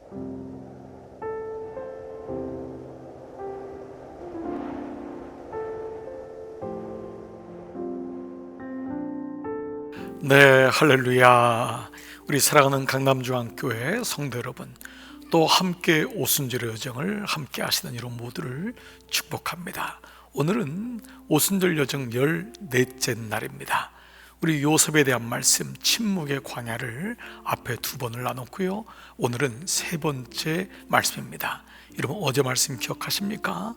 네, 할렐루야. 우리 사랑하는 강남중앙교회 성도 여러분, 또 함께 오순절의 여정을 함께 하시는 여러분 모두를 축복합니다. 오늘은 오순절 여정 14째 날입니다. 우리 요셉에 대한 말씀, 침묵의 광야를 앞에 2번을 나눴고요. 오늘은 3번째 말씀입니다. 여러분, 어제 말씀 기억하십니까?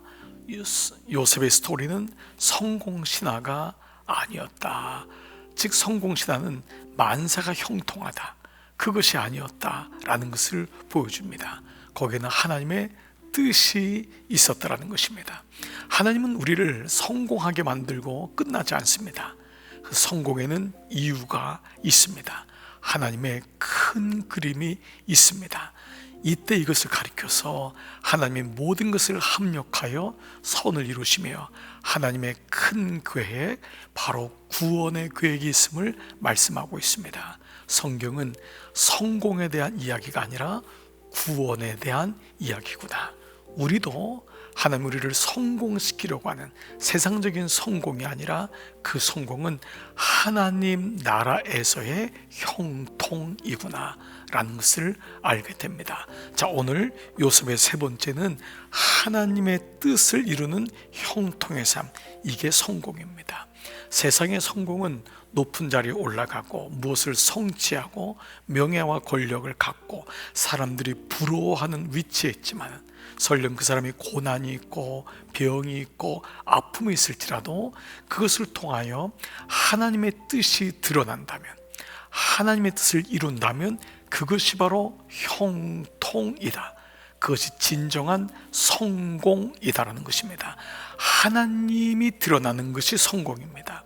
요셉의 스토리는 성공신화가 아니었다. 즉, 성공신화는 만사가 형통하다, 그것이 아니었다라는 것을 보여줍니다. 거기에는 하나님의 뜻이 있었다라는 것입니다. 하나님은 우리를 성공하게 만들고 끝나지 않습니다. 그 성공에는 이유가 있습니다. 하나님의 큰 그림이 있습니다. 이때 이것을 가리켜서 하나님의 모든 것을 합력하여 선을 이루시며 하나님의 큰 계획, 바로 구원의 계획이 있음을 말씀하고 있습니다. 성경은 성공에 대한 이야기가 아니라 구원에 대한 이야기구나. 우리도 하나님 우리를 성공시키려고 하는 세상적인 성공이 아니라 그 성공은 하나님 나라에서의 형통이구나 라는 것을 알게 됩니다. 자, 오늘 요셉의 3번째는 하나님의 뜻을 이루는 형통의 삶, 이게 성공입니다. 세상의 성공은 높은 자리에 올라가고 무엇을 성취하고 명예와 권력을 갖고 사람들이 부러워하는 위치에 있지만, 설령 그 사람이 고난이 있고 병이 있고 아픔이 있을지라도 그것을 통하여 하나님의 뜻이 드러난다면, 하나님의 뜻을 이룬다면 그것이 바로 형통이다, 그것이 진정한 성공이다라는 것입니다. 하나님이 드러나는 것이 성공입니다.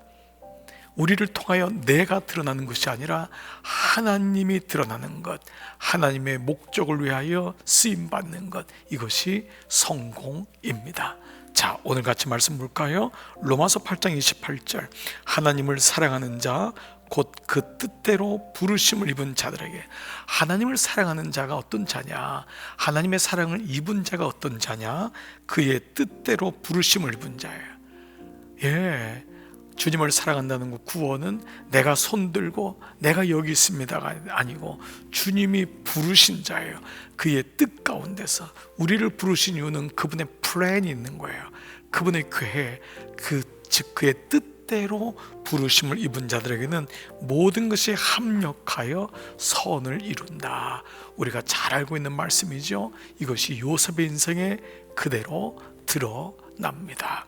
우리를 통하여 내가 드러나는 것이 아니라 하나님이 드러나는 것, 하나님의 목적을 위하여 쓰임받는 것, 이것이 성공입니다. 자, 오늘 같이 말씀 볼까요? 로마서 8장 28절, 하나님을 사랑하는 자 곧 그 뜻대로 부르심을 입은 자들에게. 하나님을 사랑하는 자가 어떤 자냐? 하나님의 사랑을 입은 자가 어떤 자냐? 그의 뜻대로 부르심을 입은 자예요. 주님을 사랑한다는 것, 구원은 내가 손들고 내가 여기 있습니다가 아니고 주님이 부르신 자예요. 그의 뜻 가운데서 우리를 부르신 이유는 그분의 플랜이 있는 거예요. 그분의 계획, 즉 그의 뜻대로 부르심을 입은 자들에게는 모든 것이 합력하여 선을 이룬다. 우리가 잘 알고 있는 말씀이죠. 이것이 요셉의 인생에 그대로 드러납니다.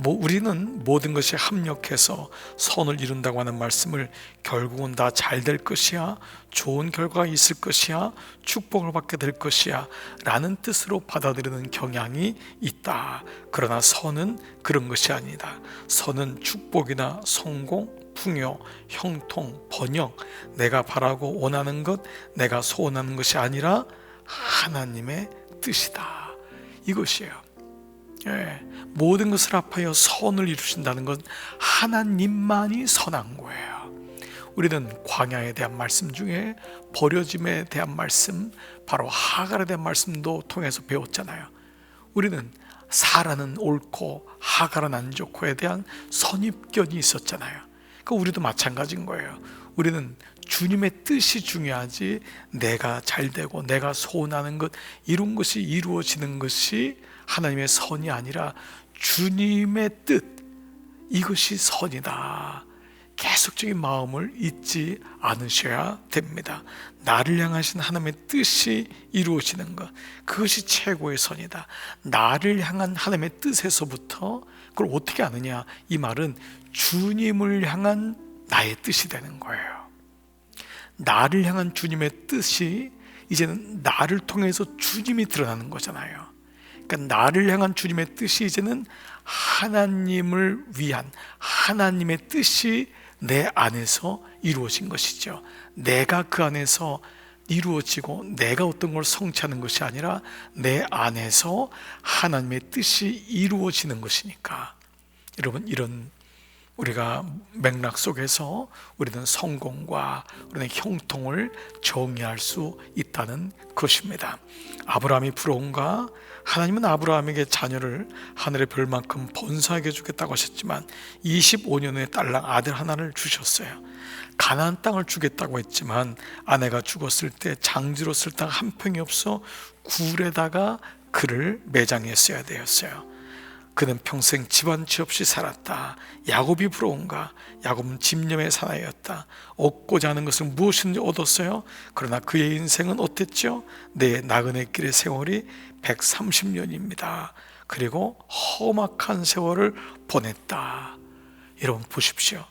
우리는 모든 것이 합력해서 선을 이룬다고 하는 말씀을 결국은 다 잘 될 것이야, 좋은 결과가 있을 것이야, 축복을 받게 될 것이야 라는 뜻으로 받아들이는 경향이 있다. 그러나 선은 그런 것이 아니다. 선은 축복이나 성공, 풍요, 형통, 번영, 내가 바라고 원하는 것, 내가 소원하는 것이 아니라 하나님의 뜻이다, 이것이에요. 모든 것을 합하여 선을 이루신다는 건 하나님만이 선한 거예요. 우리는 광야에 대한 말씀 중에 버려짐에 대한 말씀, 바로 하갈에 대한 말씀도 통해서 배웠잖아요. 우리는 사라는 옳고 하갈은 안 좋고에 대한 선입견이 있었잖아요. 그러니까 우리도 마찬가지인 거예요. 우리는 주님의 뜻이 중요하지, 내가 잘되고 내가 소원하는 것, 이런 것이 이루어지는 것이 하나님의 선이 아니라 주님의 뜻, 이것이 선이다. 계속적인 마음을 잊지 않으셔야 됩니다. 나를 향하신 하나님의 뜻이 이루어지는 것, 그것이 최고의 선이다. 나를 향한 하나님의 뜻에서부터 그걸 어떻게 아느냐? 이 말은 주님을 향한 나의 뜻이 되는 거예요. 나를 향한 주님의 뜻이 이제는 나를 통해서 주님이 드러나는 거잖아요. 그러니까 나를 향한 주님의 뜻이 이제는 하나님을 위한 하나님의 뜻이 내 안에서 이루어진 것이죠. 내가 그 안에서 이루어지고 내가 어떤 걸 성취하는 것이 아니라 내 안에서 하나님의 뜻이 이루어지는 것이니까. 여러분, 이런 우리가 맥락 속에서 우리는 성공과 우리는 형통을 정의할 수 있다는 것입니다. 아브라함이 부러운가? 하나님은 아브라함에게 자녀를 하늘의 별만큼 번성하게 주겠다고 하셨지만 25년 후에 딸랑 아들 하나를 주셨어요. 가나안 땅을 주겠다고 했지만 아내가 죽었을 때 장지로 쓸 땅 한 평이 없어 굴에다가 그를 매장했어야 되었어요. 그는 평생 집안치 없이 살았다. 야곱이 부러운가? 야곱은 집념의 사나이였다. 얻고자 하는 것은 무엇인지 얻었어요. 그러나 그의 인생은 어땠죠? 내 나그네 길의 세월이 130년입니다. 그리고 험악한 세월을 보냈다. 여러분 보십시오.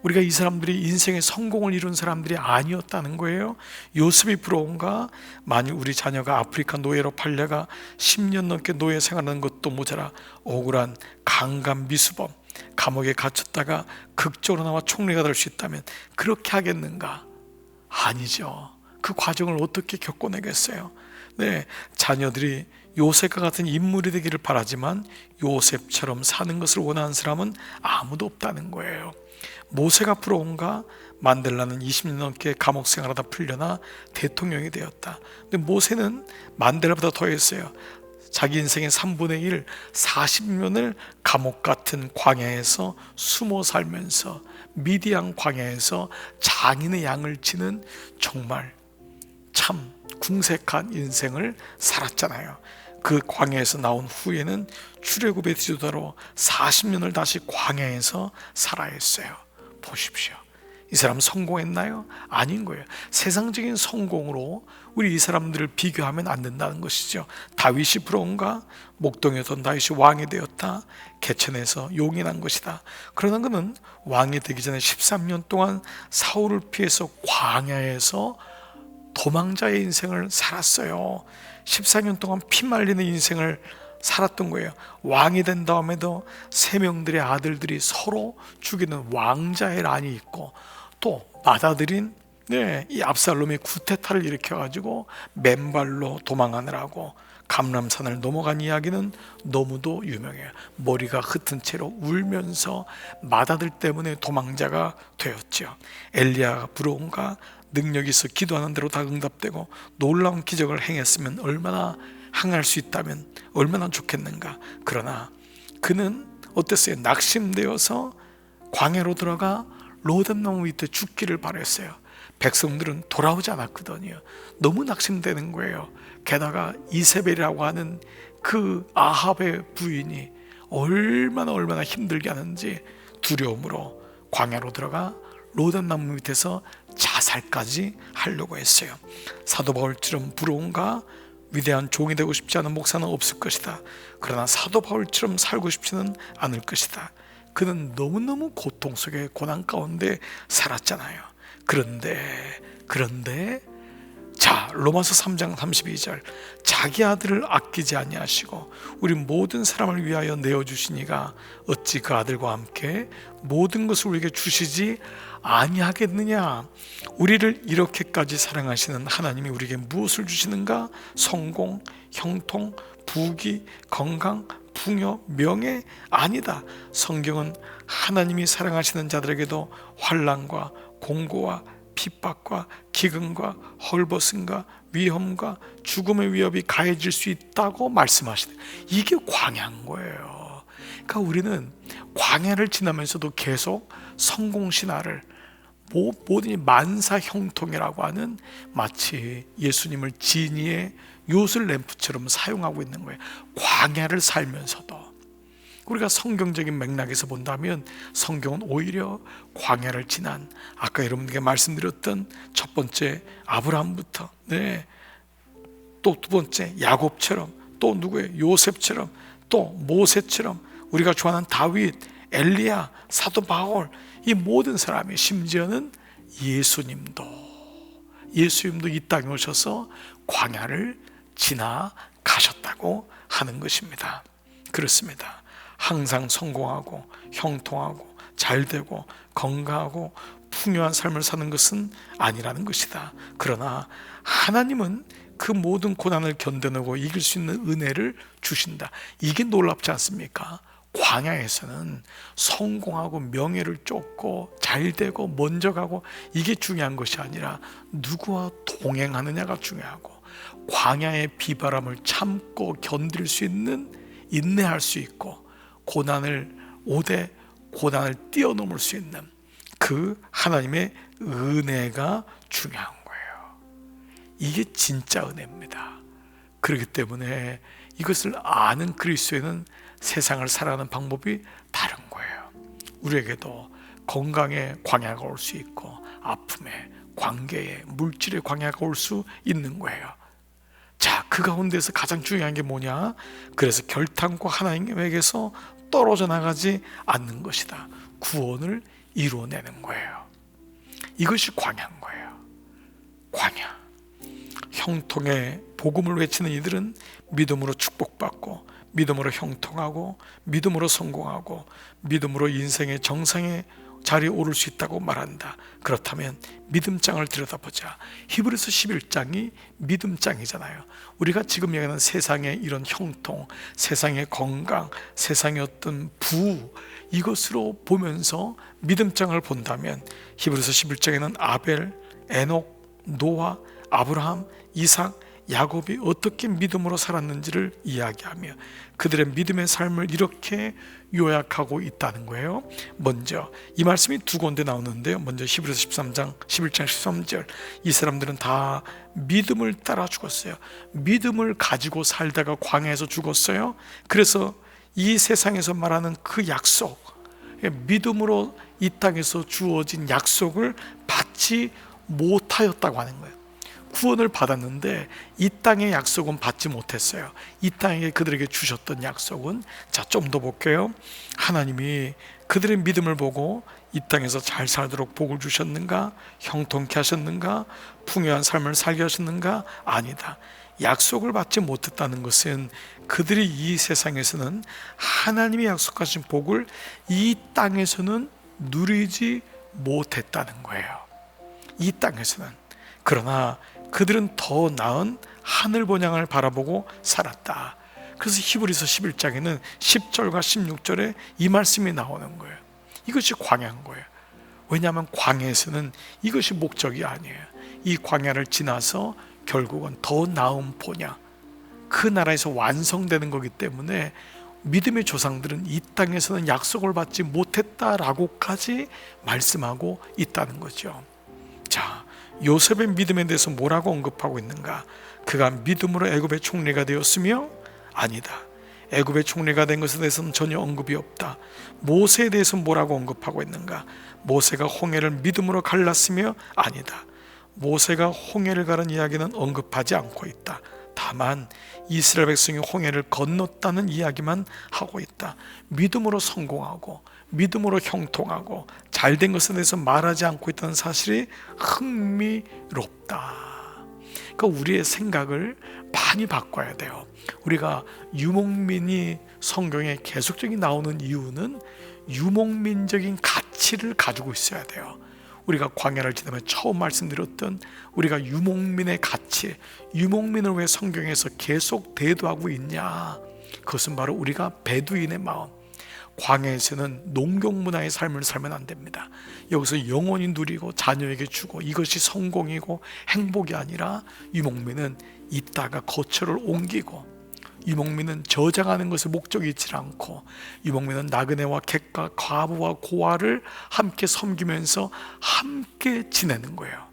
우리가 이 사람들이 인생의 성공을 이룬 사람들이 아니었다는 거예요. 요셉이 부러운가? 만일 우리 자녀가 아프리카 노예로 팔려가 10년 넘게 노예 생활하는 것도 모자라 억울한 강간 미수범, 감옥에 갇혔다가 극적으로 나와 총리가 될 수 있다면 그렇게 하겠는가? 아니죠. 그 과정을 어떻게 겪어내겠어요? 네, 자녀들이 요셉과 같은 인물이 되기를 바라지만 요셉처럼 사는 것을 원하는 사람은 아무도 없다는 거예요. 모세가 부러운가? 만델라는 20년 넘게 감옥 생활하다 풀려나 대통령이 되었다. 근데 모세는 만델라보다 더했어요. 자기 인생의 3분의 1, 40년을 감옥 같은 광야에서 숨어 살면서 미디안 광야에서 장인의 양을 치는 정말 참 궁색한 인생을 살았잖아요. 그 광야에서 나온 후에는 출애굽의 지도자로 40년을 다시 광야에서 살아야 했어요. 보십시오. 이 사람 성공했나요? 아닌 거예요. 세상적인 성공으로 우리 이 사람들을 비교하면 안 된다는 것이죠. 다윗이 부러운가? 목동이었던 다윗이 왕이 되었다. 개천에서 용인한 것이다. 그러나 그는 왕이 되기 전에 13년 동안 사울을 피해서 광야에서 도망자의 인생을 살았어요. 14년 동안 피 말리는 인생을 살았던 거예요. 왕이 된 다음에도 세 명들의 아들들이 서로 죽이는 왕자의 란이 있고, 또 맏아들인 이 압살롬이 쿠데타를 일으켜가지고 맨발로 도망하느라고 감람산을 넘어간 이야기는 너무도 유명해요. 머리가 흩은 채로 울면서 맏아들 때문에 도망자가 되었죠. 엘리야가 부러운가? 능력이 있어 기도하는 대로 다 응답되고 놀라운 기적을 행했으면 얼마나 항할 수 있다면 얼마나 좋겠는가. 그러나 그는 어땠어요? 낙심되어서 광야로 들어가 로뎀나무 밑에 죽기를 바랬어요. 백성들은 돌아오지 않았거든요. 너무 낙심되는 거예요. 게다가 이세벨이라고 하는 그 아합의 부인이 얼마나 힘들게 하는지 두려움으로 광야로 들어가 로뎀나무 밑에서 자살까지 하려고 했어요. 사도 바울처럼 부러운가? 위대한 종이 되고 싶지 않은 목사는 없을 것이다. 그러나 사도 바울처럼 살고 싶지는 않을 것이다. 그는 너무너무 고통 속에 고난 가운데 살았잖아요. 그런데 자, 로마서 3장 32절, 자기 아들을 아끼지 아니하시고 우리 모든 사람을 위하여 내어주시니가 어찌 그 아들과 함께 모든 것을 우리에게 주시지 아니하겠느냐. 우리를 이렇게까지 사랑하시는 하나님이 우리에게 무엇을 주시는가? 성공, 형통, 부귀, 건강, 풍요, 명예? 아니다. 성경은 하나님이 사랑하시는 자들에게도 환난과 공고와 핍박과 기근과 헐벗음과 위험과 죽음의 위협이 가해질 수 있다고 말씀하시네. 이게 광야인 거예요. 그러니까 우리는 광야를 지나면서도 계속 성공신화를 모든 만사 형통이라고 하는 마치 예수님을 진이의 요술 램프처럼 사용하고 있는 거예요. 광야를 살면서도. 우리가 성경적인 맥락에서 본다면 성경은 오히려 광야를 지난, 아까 여러분들께 말씀드렸던 첫 번째 아브라함부터 또 두 번째 야곱처럼, 또 누구예요? 요셉처럼, 또 모세처럼, 우리가 좋아하는 다윗, 엘리야, 사도 바울, 이 모든 사람이, 심지어는 예수님도 이 땅에 오셔서 광야를 지나가셨다고 하는 것입니다. 그렇습니다. 항상 성공하고 형통하고 잘되고 건강하고 풍요한 삶을 사는 것은 아니라는 것이다. 그러나 하나님은 그 모든 고난을 견뎌내고 이길 수 있는 은혜를 주신다. 이게 놀랍지 않습니까? 광야에서는 성공하고 명예를 쫓고 잘되고 먼저 가고 이게 중요한 것이 아니라 누구와 동행하느냐가 중요하고, 광야의 비바람을 참고 견딜 수 있는, 인내할 수 있고, 고난을 오대 고난을 뛰어넘을 수 있는 그 하나님의 은혜가 중요한 거예요. 이게 진짜 은혜입니다. 그렇기 때문에 이것을 아는 그리스도인은 세상을 살아가는 방법이 다른 거예요. 우리에게도 건강에 광야가 올 수 있고, 아픔에, 관계에, 물질의 광야가 올 수 있는 거예요. 자, 그 가운데서 가장 중요한 게 뭐냐? 그래서 결단코 하나님에게서 떨어져 나가지 않는 것이다. 구원을 이루어내는 거예요. 이것이 광야인 거예요. 광야. 형통의 복음을 외치는 이들은 믿음으로 축복받고, 믿음으로 형통하고, 믿음으로 성공하고, 믿음으로 인생의 정상의 자리에 오를 수 있다고 말한다. 그렇다면 믿음장을 들여다보자. 히브리서 11장이 믿음장이잖아요. 우리가 지금 얘기하는 세상의 이런 형통, 세상의 건강, 세상의 어떤 부, 이것으로 보면서 믿음장을 본다면 히브리서 11장에는 아벨, 에녹, 노아, 아브라함, 이삭, 야곱이 어떻게 믿음으로 살았는지를 이야기하며 그들의 믿음의 삶을 이렇게 요약하고 있다는 거예요. 먼저 이 말씀이 두 군데 나오는데요. 먼저 히브리서 13장 11장 13절, 이 사람들은 다 믿음을 따라 죽었어요. 믿음을 가지고 살다가 광야에서 죽었어요. 그래서 이 세상에서 말하는 그 약속, 믿음으로 이 땅에서 주어진 약속을 받지 못하였다고 하는 거예요. 구원을 받았는데 이 땅의 약속은 받지 못했어요. 이 땅에 그들에게 주셨던 약속은, 자, 좀 더 볼게요. 하나님이 그들의 믿음을 보고 이 땅에서 잘 살도록 복을 주셨는가? 형통케 하셨는가? 풍요한 삶을 살게 하셨는가? 아니다. 약속을 받지 못했다는 것은 그들이 이 세상에서는 하나님이 약속하신 복을 이 땅에서는 누리지 못했다는 거예요. 이 땅에서는. 그러나 그들은 더 나은 하늘 번영을 바라보고 살았다. 그래서 히브리서 11장에는 10절과 16절에 이 말씀이 나오는 거예요. 이것이 광야인 거예요. 왜냐하면 광야에서는 이것이 목적이 아니에요. 이 광야를 지나서 결국은 더 나은 본향, 그 나라에서 완성되는 거기 때문에 믿음의 조상들은 이 땅에서는 약속을 받지 못했다라고까지 말씀하고 있다는 거죠. 자, 요셉의 믿음에 대해서 뭐라고 언급하고 있는가? 그가 믿음으로 애굽의 총리가 되었으며, 아니다. 애굽의 총리가 된 것에 대해서는 전혀 언급이 없다. 모세에 대해서 뭐라고 언급하고 있는가? 모세가 홍해를 믿음으로 갈랐으며, 아니다. 모세가 홍해를 가른 이야기는 언급하지 않고 있다. 다만 이스라엘 백성이 홍해를 건넜다는 이야기만 하고 있다. 믿음으로 성공하고 믿음으로 형통하고 잘된 것에 대해서 말하지 않고 있다는 사실이 흥미롭다. 그러니까 우리의 생각을 많이 바꿔야 돼요. 우리가 유목민이 성경에 계속적인 나오는 이유는 유목민적인 가치를 가지고 있어야 돼요. 우리가 광야를 지나면 처음 말씀드렸던 우리가 유목민의 가치, 유목민을 왜 성경에서 계속 대두하고 있냐? 그것은 바로 우리가 베두인의 마음, 광야에서는 농경문화의 삶을 살면 안 됩니다. 여기서 영원히 누리고 자녀에게 주고 이것이 성공이고 행복이 아니라, 유목민은 있다가 거처를 옮기고, 유목민은 저장하는 것에 목적이 있지 않고, 유목민은 나그네와 객과 과부와 고아를 함께 섬기면서 함께 지내는 거예요.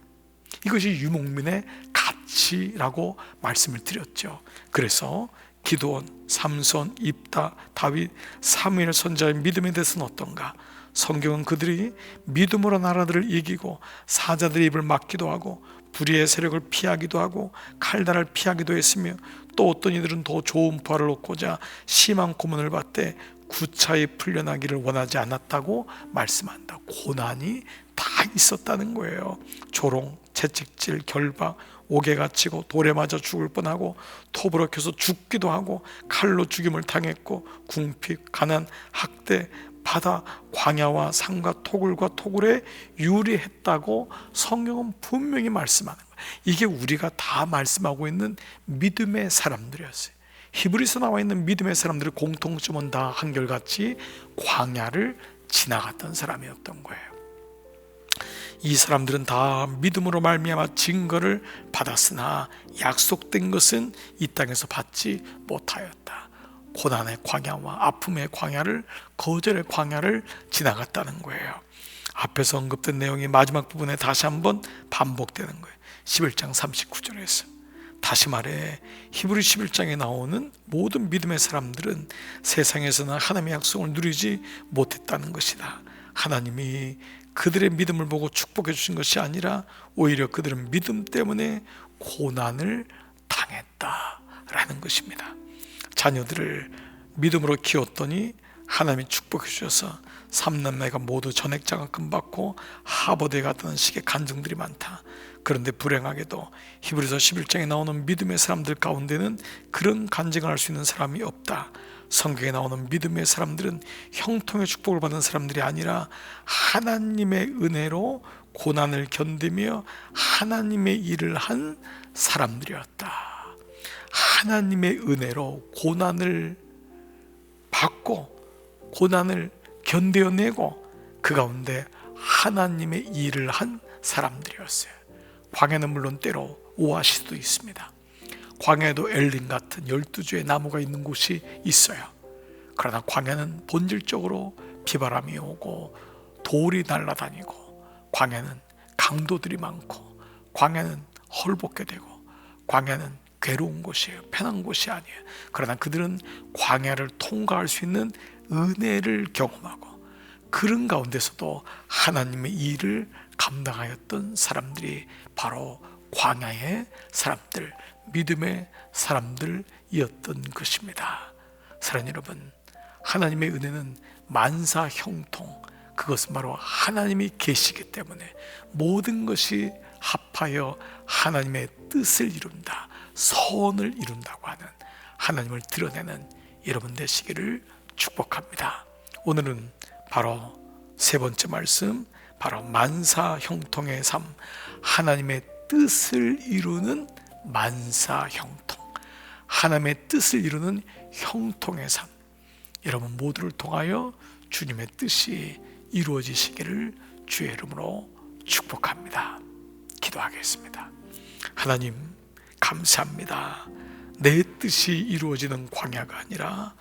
이것이 유목민의 가치라고 말씀을 드렸죠. 그래서 기드온, 삼손, 입다, 다윗, 사무엘 선지자의 믿음에 대해서는 어떤가? 성경은 그들이 믿음으로 나라들을 이기고 사자들의 입을 막기도 하고 불의의 세력을 피하기도 하고 칼날을 피하기도 했으며, 또 어떤 이들은 더 좋은 부활을 얻고자 심한 고문을 받되 구차히 풀려나기를 원하지 않았다고 말씀한다. 고난이 다 있었다는 거예요. 조롱, 채찍질, 결박, 옥에 갇히고 돌에 맞아 죽을 뻔하고 톱으로 켜서 죽기도 하고 칼로 죽임을 당했고 궁핍, 가난, 학대, 바다, 광야와 산과 토굴과 토굴에 유리했다고 성경은 분명히 말씀하는 거예요. 이게 우리가 다 말씀하고 있는 믿음의 사람들이었어요. 히브리서 나와 있는 믿음의 사람들의 공통점은 다 한결같이 광야를 지나갔던 사람이었던 거예요. 이 사람들은 다 믿음으로 말미암아 증거를 받았으나 약속된 것은 이 땅에서 받지 못하였다. 고난의 광야와 아픔의 광야를, 거절의 광야를 지나갔다는 거예요. 앞에서 언급된 내용이 마지막 부분에 다시 한번 반복되는 거예요. 11장 39절에서 다시 말해 히브리 11장에 나오는 모든 믿음의 사람들은 세상에서는 하나님의 약속을 누리지 못했다는 것이다. 하나님이 그들의 믿음을 보고 축복해 주신 것이 아니라 오히려 그들은 믿음 때문에 고난을 당했다라는 것입니다. 자녀들을 믿음으로 키웠더니 하나님이 축복해 주셔서 3남매가 모두 전액장학금 받고 하버드에 갔다는 식의 간증들이 많다. 그런데 불행하게도 히브리서 11장에 나오는 믿음의 사람들 가운데는 그런 간증을 할 수 있는 사람이 없다. 성경에 나오는 믿음의 사람들은 형통의 축복을 받은 사람들이 아니라 하나님의 은혜로 고난을 견디며 하나님의 일을 한 사람들이었다. 하나님의 은혜로 고난을 받고 고난을 견뎌내고 그 가운데 하나님의 일을 한 사람들이었어요. 광야는 물론 때로 오아시스도 있습니다. 광야에도 엘린 같은 12주의 나무가 있는 곳이 있어요. 그러나 광야는 본질적으로 비바람이 오고 돌이 날아다니고, 광야는 강도들이 많고, 광야는 헐벗게 되고, 광야는 괴로운 곳이에요. 편한 곳이 아니에요. 그러나 그들은 광야를 통과할 수 있는 은혜를 경험하고, 그런 가운데서도 하나님의 일을 감당하였던 사람들이 바로 광야의 사람들, 믿음의 사람들이었던 것입니다. 사랑하는 여러분, 하나님의 은혜는 만사 형통, 그것은 바로 하나님이 계시기 때문에 모든 것이 합하여 하나님의 뜻을 이룬다, 선을 이룬다고 하는 하나님을 드러내는 여러분 되시기를 축복합니다. 오늘은 바로 세 번째 말씀, 바로 만사 형통의 삶, 하나님의 뜻을 이루는 만사 형통, 하나님의 뜻을 이루는 형통의 삶, 여러분 모두를 통하여 주님의 뜻이 이루어지시기를 주의 이름으로 축복합니다. 기도하겠습니다. 하나님 감사합니다. 내 뜻이 이루어지는 광야가 아니라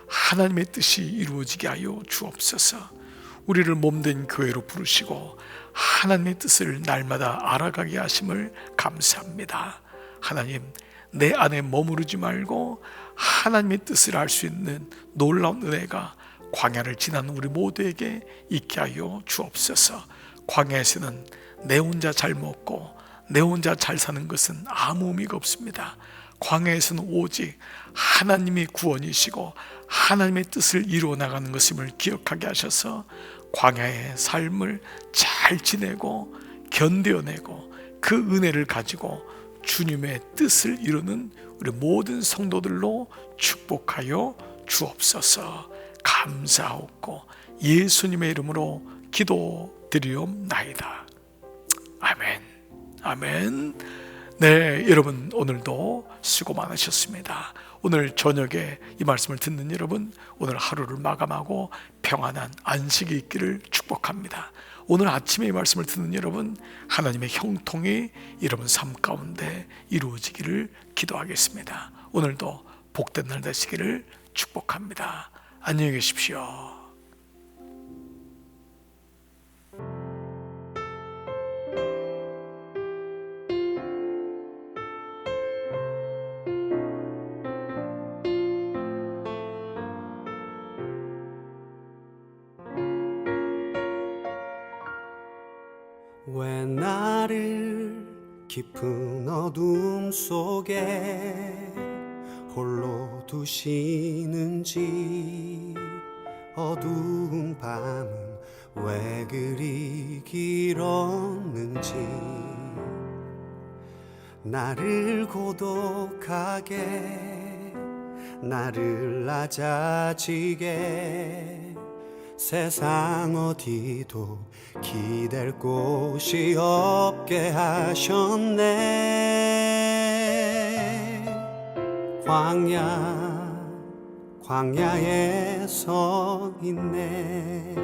하나님의 뜻이 이루어지게 하여 주옵소서. 우리를 몸된 교회로 부르시고 하나님의 뜻을 날마다 알아가게 하심을 감사합니다. 하나님, 내 안에 머무르지 말고 하나님의 뜻을 알 수 있는 놀라운 은혜가 광야를 지나는 우리 모두에게 있게 하여 주옵소서. 광야에서는 내 혼자 잘 먹고 내 혼자 잘 사는 것은 아무 의미가 없습니다. 광야에서는 오직 하나님이 구원이시고 하나님의 뜻을 이루어 나가는 것임을 기억하게 하셔서 광야의 삶을 잘 지내고 견뎌내고 그 은혜를 가지고 주님의 뜻을 이루는 우리 모든 성도들로 축복하여 주옵소서. 감사하옵고 예수님의 이름으로 기도드리옵나이다. 아멘. 아멘. 네, 여러분 오늘도 수고 많으셨습니다. 오늘 저녁에 이 말씀을 듣는 여러분, 오늘 하루를 마감하고 평안한 안식이 있기를 축복합니다. 오늘 아침에 이 말씀을 듣는 여러분, 하나님의 형통이 여러분 삶 가운데 이루어지기를 기도하겠습니다. 오늘도 복된 날 되시기를 축복합니다. 안녕히 계십시오. 왜 나를 깊은 어둠 속에 홀로 두시는지, 어두운 밤은 왜 그리 길었는지, 나를 고독하게, 나를 낮아지게, 세상 어디도 기댈 곳이 없게 하셨네. 광야에 서 있네.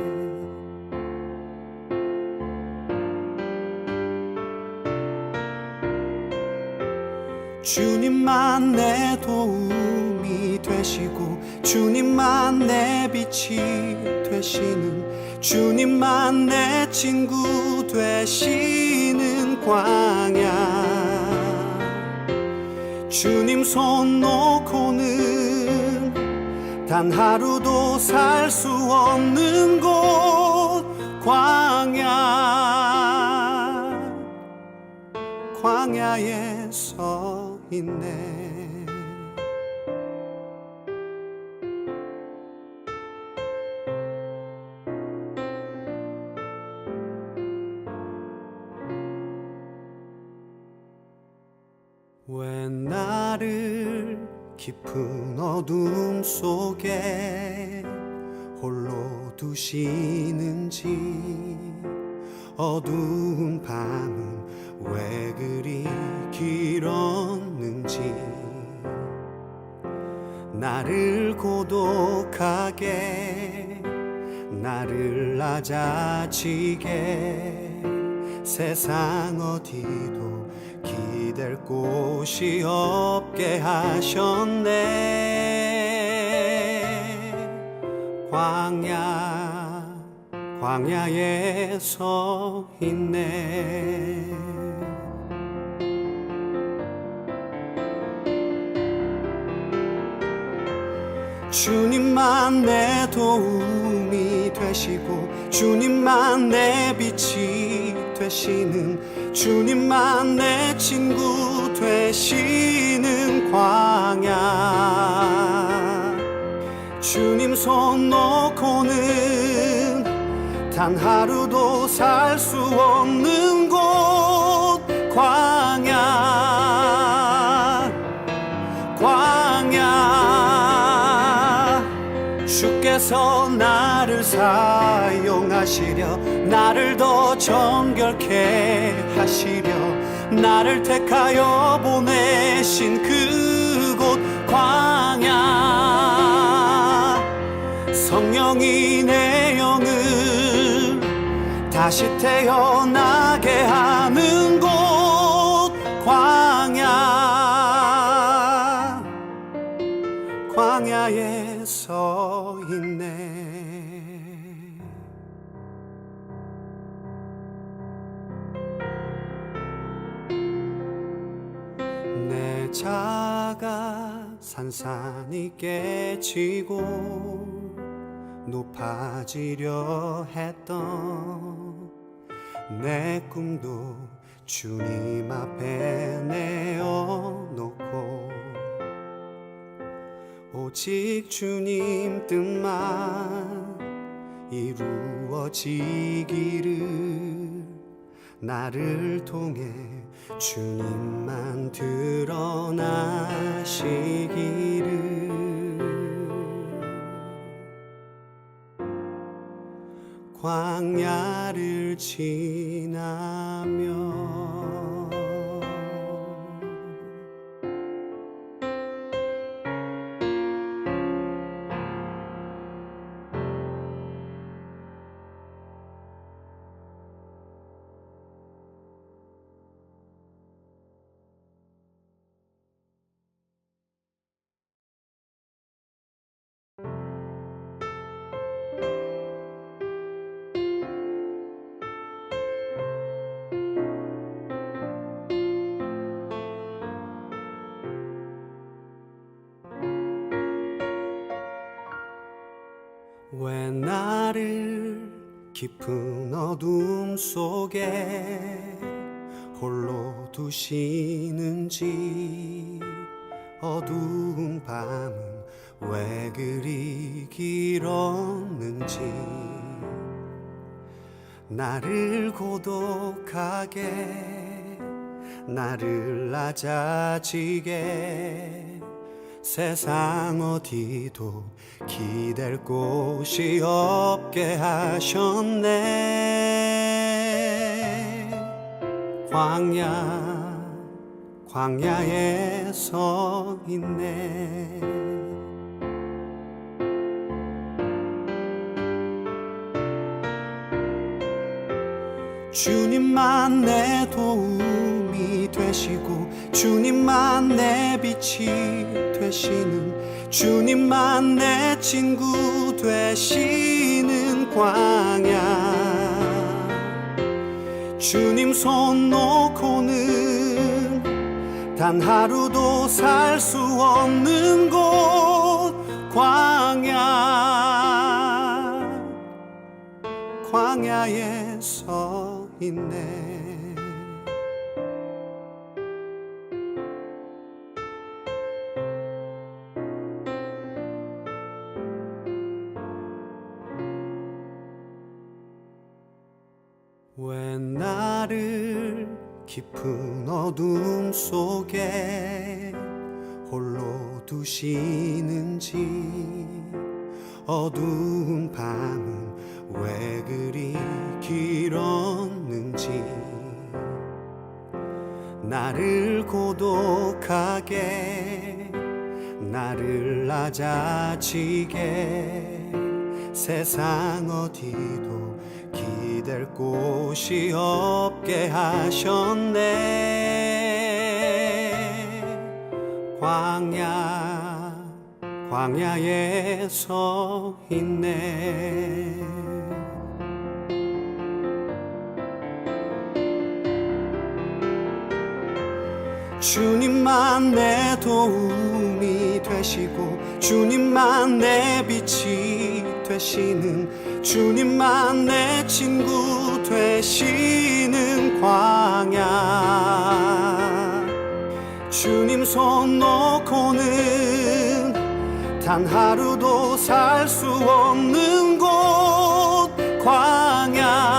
주님만 내 도움이 되시고 주님만 내 빛이 되시는, 주님만 내 친구 되시는 광야. 주님 손 놓고는 단 하루도 살 수 없는 곳, 광야에 서 있네. 왜 나를 깊은 어둠 속에 홀로 두시는지, 어두운 밤은 왜 그리 길었는지, 나를 고독하게 나를 낮아지게 세상 어디도 기댈 곳이 없게 하셨네. 광야에 서 있네. 주님만 내 도움이 되시고 주님만 내 빛이 되시는, 주님만 내 친구 되시는 광야. 주님 손 놓고는 단 하루도 살 수 없는 곳, 광야. 주께서 나를 사용하시려, 나를 더 정결케 하시려, 나를 택하여 보내신 그곳 광야. 성령이 내 영을 다시 태어나게 하는 곳, 광야에 서 있네. 내 자가 산산이 깨지고 높아지려 했던 내 꿈도 주님 앞에 내어놓고, 오직 주님 뜻만 이루어지기를, 나를 통해 주님만 드러나시기를. 광야를 지나며 왜 나를 깊은 어둠 속에 홀로 두시는지, 어두운 밤은 왜 그리 길었는지, 나를 고독하게 나를 낮아지게 세상 어디도 기댈 곳이 없게 하셨네. 광야에 서 있네. 주님만 내 도움이 되시고 주님만 내 빛이 되시는, 주님만 내 친구 되시는 광야. 주님 손 놓고는 단 하루도 살 수 없는 곳, 광야. 광야에 서 있네. 왜 나를 깊은 어둠 속에 홀로 두시는지, 어두운 밤은 왜 그리 길었는지, 나를 고독하게, 나를 낮아지게, 세상 어디도 기댈 곳이 없게 하셨네. 광야에 서 있네. 주님만 내 도움이 되시고 주님만 내 빛이 되시는, 주님만 내 친구 되시는 광야. 주님 손 놓고는 단 하루도 살 수 없는 곳, 광야.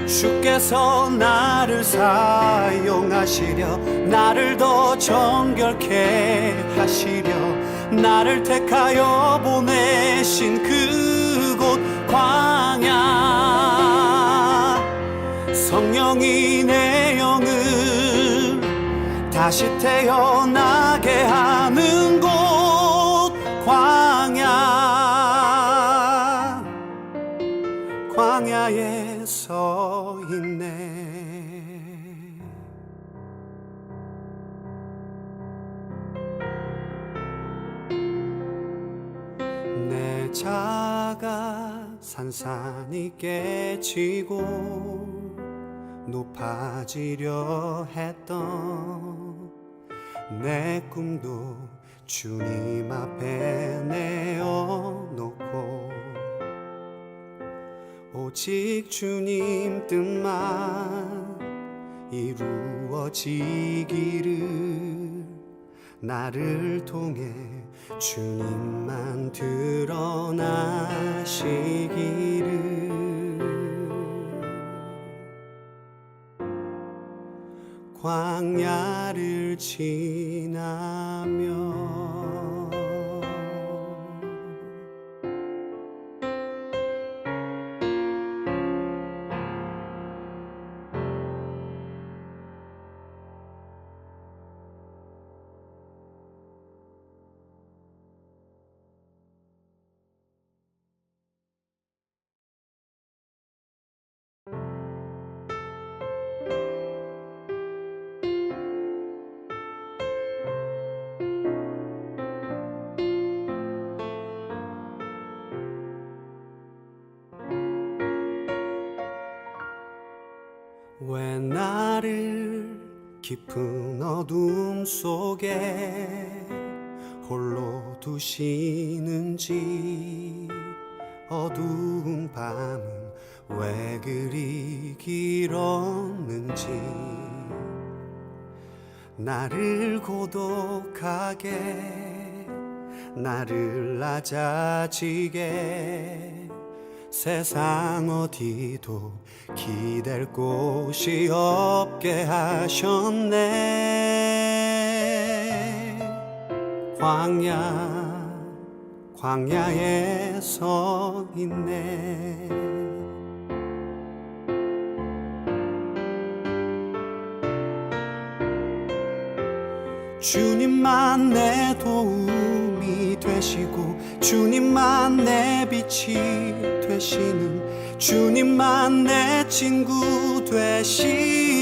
주께서 나를 사용하시려, 나를 더 정결케 하시려, 나를 택하여 보내신 그곳, 광야. 성령이 내 영을 다시 태어나게 하는 곳, 광야. 광야에 서 있네. 내 자가 산산이 깨지고 높아지려 했던 내 꿈도 주님 앞에 내어놓고, 오직 주님 뜻만 이루어지기를, 나를 통해 주님만 드러나시기를. 광야를 지나며 왜 나를 깊은 어둠 속에 홀로 두시는지, 어두운 밤은 왜 그리 길었는지, 나를 고독하게, 나를 낮아지게, 세상 어디도 기댈 곳이 없게 하셨네. 광야에 서 있네. 주님만 내 도움이 되시고 주님만 내 빛이 되시는 주님만 내 친구 되시는